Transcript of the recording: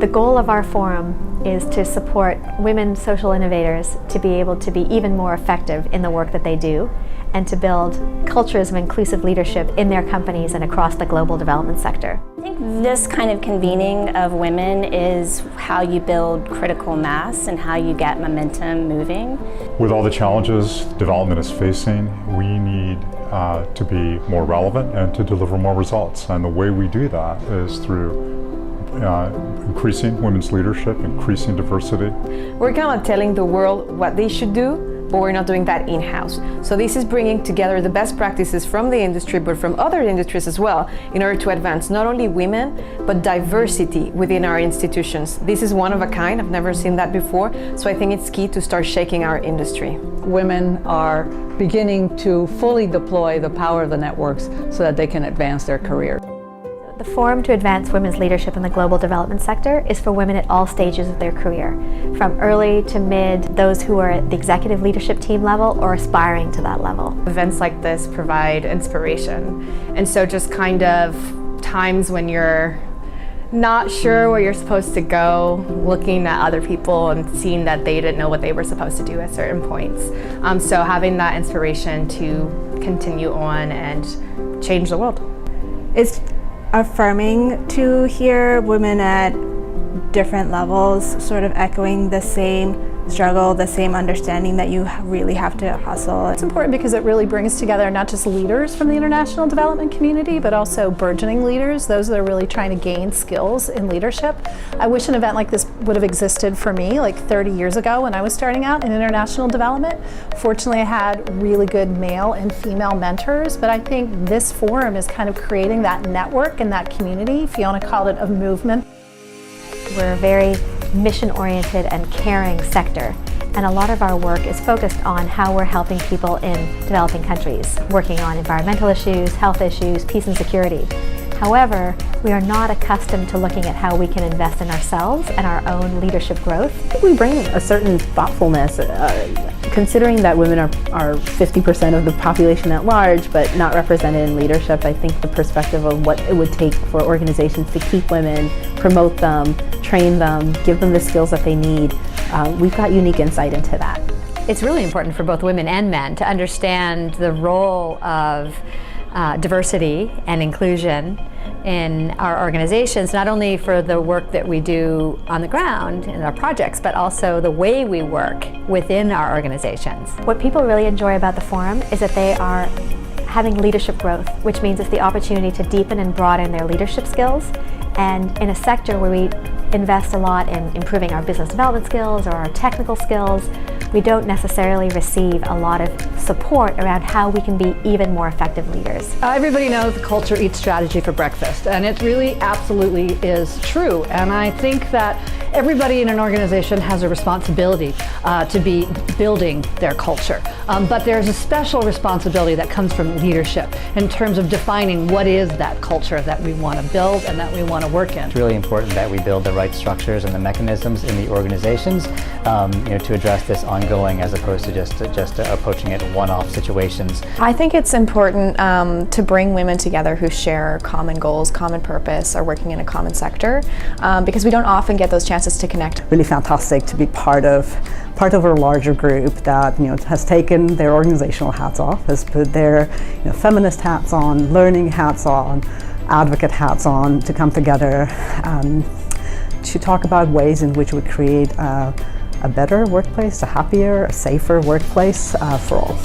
The goal of our forum is to support women social innovators to be able to be even more effective in the work that they do and to build cultures of inclusive leadership in their companies and across the global development sector. I think this kind of convening of women is how you build critical mass and how you get momentum moving. With all the challenges development is facing, we need to be more relevant and to deliver more results. And the way we do that is through increasing women's leadership, increasing diversity. We're kind of telling the world what they should do, but we're not doing that in-house. So this is bringing together the best practices from the industry, but from other industries as well, in order to advance not only women, but diversity within our institutions. This is one of a kind. I've never seen that before. So I think it's key to start shaking our industry. Women are beginning to fully deploy the power of the networks so that they can advance their career. The Forum to Advance Women's Leadership in the Global Development Sector is for women at all stages of their career, from early to mid, those who are at the executive leadership team level or aspiring to that level. Events like this provide inspiration, and so just kind of times when you're not sure where you're supposed to go, looking at other people and seeing that they didn't know what they were supposed to do at certain points. So having that inspiration to continue on and change the world. It's affirming to hear women at different levels sort of echoing the same struggle, the same understanding that you really have to hustle. It's important because it really brings together not just leaders from the international development community, but also burgeoning leaders, those that are really trying to gain skills in leadership. I wish an event like this would have existed for me like 30 years ago when I was starting out in international development. Fortunately, I had really good male and female mentors, but I think this forum is kind of creating that network and that community. Fiona called it a movement. We're a very mission-oriented and caring sector, and a lot of our work is focused on how we're helping people in developing countries, working on environmental issues, health issues, peace and security. However, we are not accustomed to looking at how we can invest in ourselves and our own leadership growth. We bring a certain thoughtfulness, considering that women are 50% of the population at large, but not represented in leadership. I think the perspective of what it would take for organizations to keep women, promote them, train them, give them the skills that they need, we've got unique insight into that. It's really important for both women and men to understand the role of diversity and inclusion in our organizations, not only for the work that we do on the ground in our projects, but also the way we work within our organizations. What people really enjoy about the forum is that they are having leadership growth, which means it's the opportunity to deepen and broaden their leadership skills. And in a sector where we invest a lot in improving our business development skills or our technical skills, we don't necessarily receive a lot of support around how we can be even more effective leaders. Everybody knows culture eats strategy for breakfast, and it really absolutely is true. And I think that everybody in an organization has a responsibility to be building their culture. But there's a special responsibility that comes from leadership in terms of defining what is that culture that we want to build and that we want to work in. It's really important that we build the right structures and the mechanisms in the organizations to address this ongoing as opposed to just approaching it in one-off situations. I think it's important to bring women together who share common goals, common purpose, are working in a common sector, because we don't often get those chances to connect. Really fantastic to be part of a larger group that has taken their organizational hats off, has put their feminist hats on, learning hats on, advocate hats on, to come together to talk about ways in which we create a better workplace, a happier, a safer workplace for all.